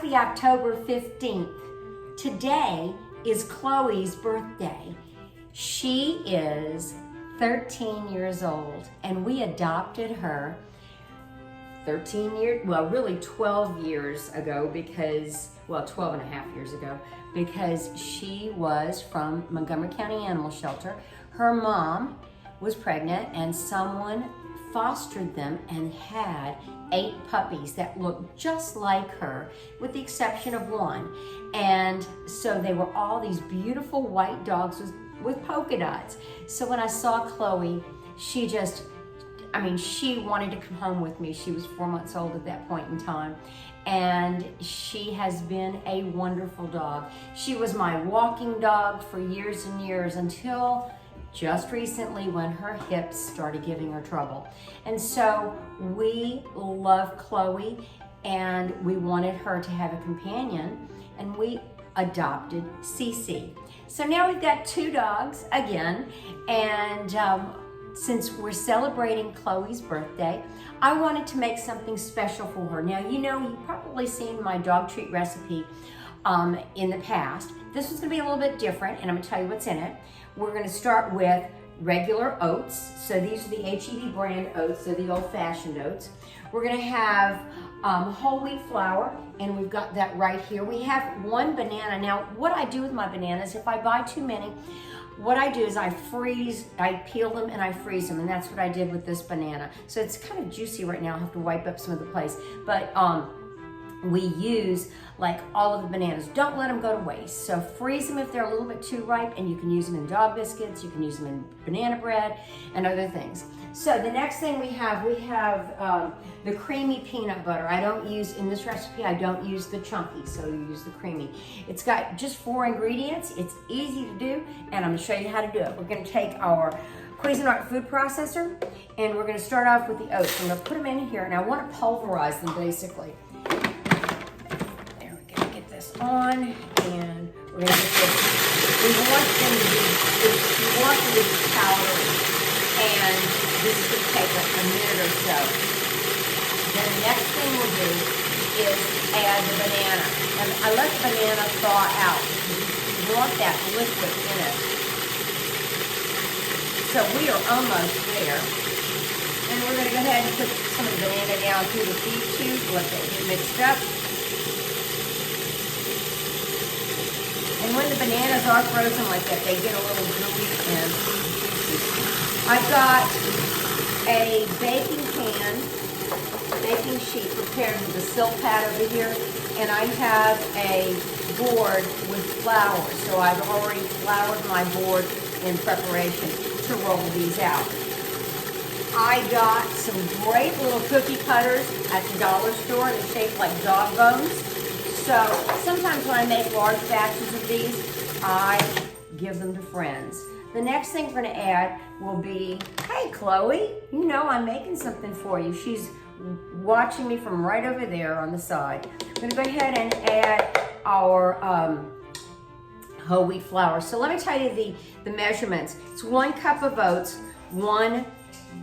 Happy October 15th. Today is Chloe's birthday. She is 13 years old, and we adopted her 13 years, well, really 12 years ago because, well, 12 and a half years ago, because she was from Montgomery County Animal Shelter. Her mom was pregnant and someone fostered them and had 8 puppies that looked just like her, with the exception of one. And so they were all these beautiful white dogs with polka dots. So when I saw Chloe, she wanted to come home with me. She was 4 months old at that point in time. And she has been a wonderful dog. She was my walking dog for years and years until just recently when her hips started giving her trouble. And so we love Chloe and we wanted her to have a companion, and we adopted Cece. So now we've got 2 dogs again, and since we're celebrating Chloe's birthday, I wanted to make something special for her. Now, you know, you've probably seen my dog treat recipe in the past. This is gonna be a little bit different, and I'm gonna tell you what's in it. We're gonna start with regular oats. So these are the HEB brand oats, they're the old-fashioned oats. We're gonna have whole wheat flour, and we've got that right here. We have 1 banana. Now, what I do with my bananas, if I buy too many, what I do is I peel them and I freeze them, and that's what I did with this banana. So it's kind of juicy right now. I'll have to wipe up some of the place. But we use like all of the bananas. Don't let them go to waste. So freeze them if they're a little bit too ripe, and you can use them in dog biscuits, you can use them in banana bread and other things. So the next thing we have the creamy peanut butter. I don't use, in this recipe, I don't use the chunky, so you use the creamy. It's got just 4 ingredients. It's easy to do, and I'm gonna show you how to do it. We're gonna take our Cuisinart food processor, and we're gonna start off with the oats. I'm gonna put them in here, and I wanna pulverize them basically. There, we're gonna get this on, and we're gonna get this. We want them to be powdery, and this could take a minute or so. Then the next thing we'll do is add the banana. And I let the banana thaw out. You want that liquid in it. So we are almost there. And we're going to go ahead and put some of the banana down through the feed tube, let that get mixed up. And when the bananas are frozen like that, they get a little gooey and juicy. I've got a baking sheet prepared with a silk pad over here, and I have a board with flour. So I've already floured my board in preparation to roll these out. I got some great little cookie cutters at the dollar store. They're shaped like dog bones. So sometimes when I make large batches of these, I give them to friends. The next thing we're gonna add will be, hey Chloe, you know I'm making something for you. She's watching me from right over there on the side. I'm gonna go ahead and add our whole wheat flour. So let me tell you the measurements. It's 1 cup of oats, 1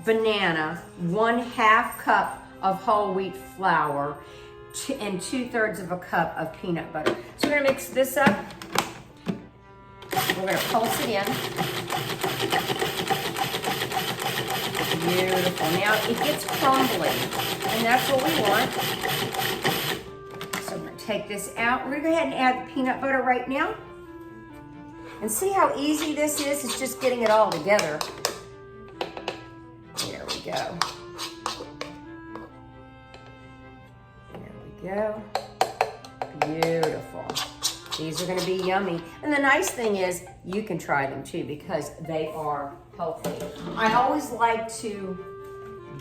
banana, 1/2 cup of whole wheat flour, and 2/3 of a cup of peanut butter. So we're gonna mix this up. We're gonna pulse it in. Beautiful. Now it gets crumbly, and that's what we want. So we're gonna take this out. We're gonna go ahead and add the peanut butter right now. And see how easy this is? It's just getting it all together. There we go. There we go. Beautiful. These are gonna be yummy. And the nice thing is you can try them too because they are healthy. I always like to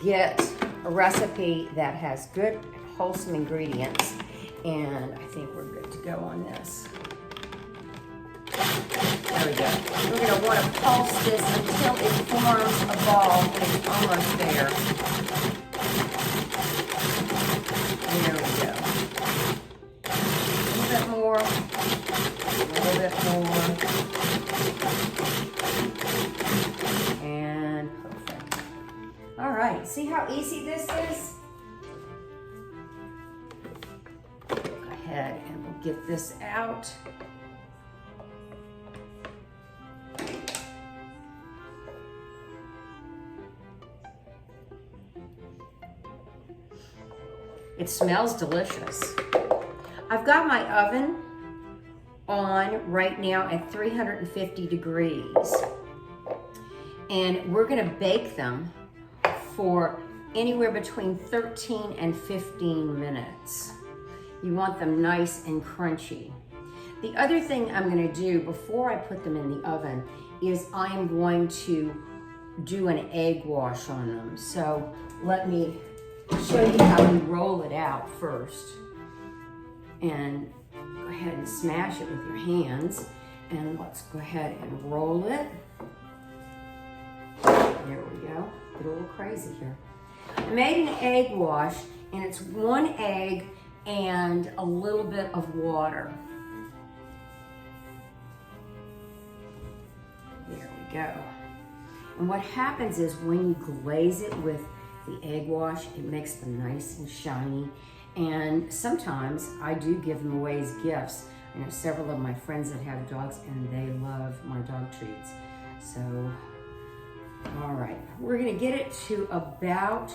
get a recipe that has good, wholesome ingredients. And I think we're good to go on this. There we go. We're gonna wanna pulse this until it forms a ball, and it's almost there. There we go. A little bit more. A little bit more. And perfect. All right, see how easy this is? Go ahead get this out. It smells delicious. I've got my oven on right now at 350 degrees. And we're gonna bake them for anywhere between 13 and 15 minutes. You want them nice and crunchy. The other thing I'm gonna do before I put them in the oven is I'm going to do an egg wash on them. So let me show you how you roll it out first. And go ahead and smash it with your hands. And let's go ahead and roll it. There we go. Get a little crazy here. I made an egg wash, and it's 1 egg and a little bit of water. There we go. And what happens is when you glaze it with the egg wash, it makes them nice and shiny. And sometimes I do give them away as gifts. I know several of my friends that have dogs, and they love my dog treats. So, all right, we're gonna get it to about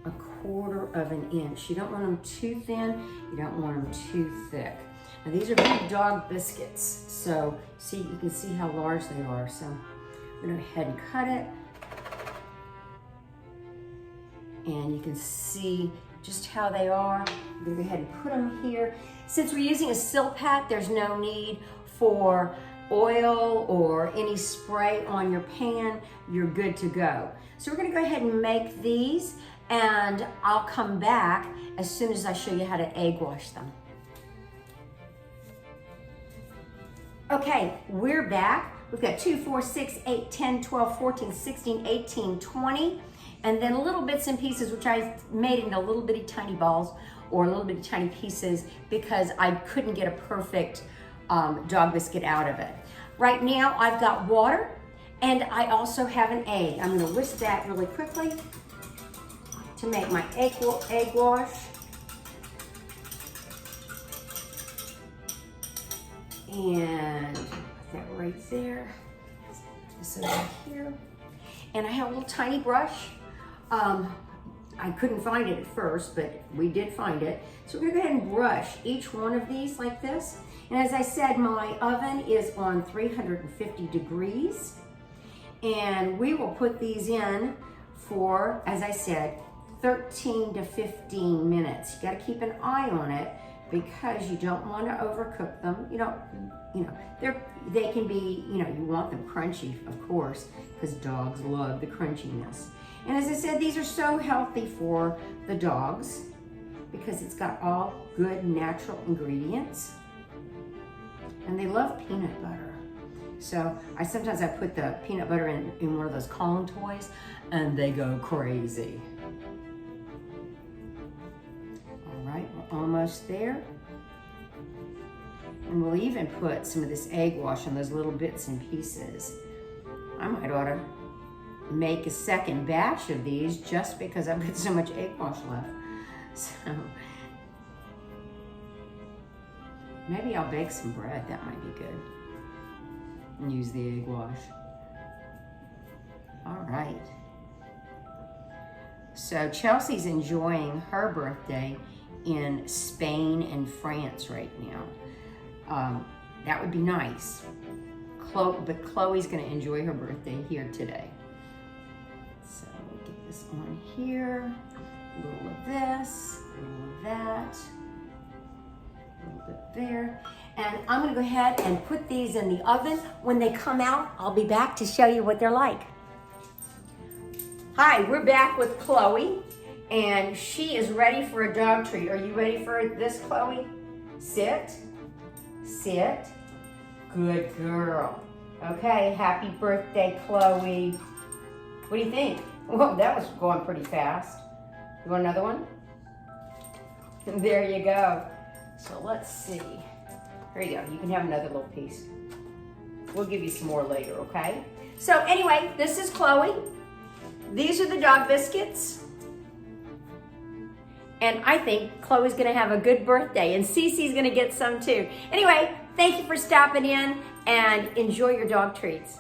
1/4 of an inch. You don't want them too thin, you don't want them too thick. Now these are big dog biscuits, so see, you can see how large they are. So I'm gonna go ahead and cut it. And you can see just how they are. I'm gonna go ahead and put them here. Since we're using a silk pat, there's no need for oil or any spray on your pan. You're good to go. So we're gonna go ahead and make these, and I'll come back as soon as I show you how to egg wash them. Okay, we're back. We've got 2, 4, 6, 8, 10, 12, 14, 16, 18, 20. And then little bits and pieces, which I made into little bitty tiny balls or little bitty tiny pieces because I couldn't get a perfect dog biscuit out of it. Right now, I've got water, and I also have an egg. I'm gonna whisk that really quickly to make my egg wash. And put that right there. This over here. And I have a little tiny brush. I couldn't find it at first, but we did find it. So we're gonna go ahead and brush each one of these like this. And as I said, my oven is on 350 degrees. And we will put these in for, as I said, 13 to 15 minutes. You gotta keep an eye on it because you don't wanna overcook them. You know, they can be, you want them crunchy, of course, because dogs love the crunchiness. And as I said, these are so healthy for the dogs because it's got all good natural ingredients. And they love peanut butter. So sometimes I put the peanut butter in one of those Kong toys, and they go crazy. All right, we're almost there. And we'll even put some of this egg wash on those little bits and pieces. I might ought to make a second batch of these just because I've got so much egg wash left. So maybe I'll bake some bread. That might be good. And use the egg wash. All right. So Chelsea's enjoying her birthday in Spain and France right now. That would be nice. But Chloe's gonna enjoy her birthday here today. So we'll get this on here, a little of this, a little of that, a little bit there. And I'm gonna go ahead and put these in the oven. When they come out, I'll be back to show you what they're like. Hi, we're back with Chloe, and she is ready for a dog treat. Are you ready for this, Chloe? Sit, sit, good girl. Okay, happy birthday, Chloe. What do you think? Well, that was going pretty fast. You want another one? There you go. So let's see. Here you go. You can have another little piece. We'll give you some more later, okay? So anyway, this is Chloe. These are the dog biscuits. And I think Chloe's gonna have a good birthday, and Cece's gonna get some too. Anyway, thank you for stopping in, and enjoy your dog treats.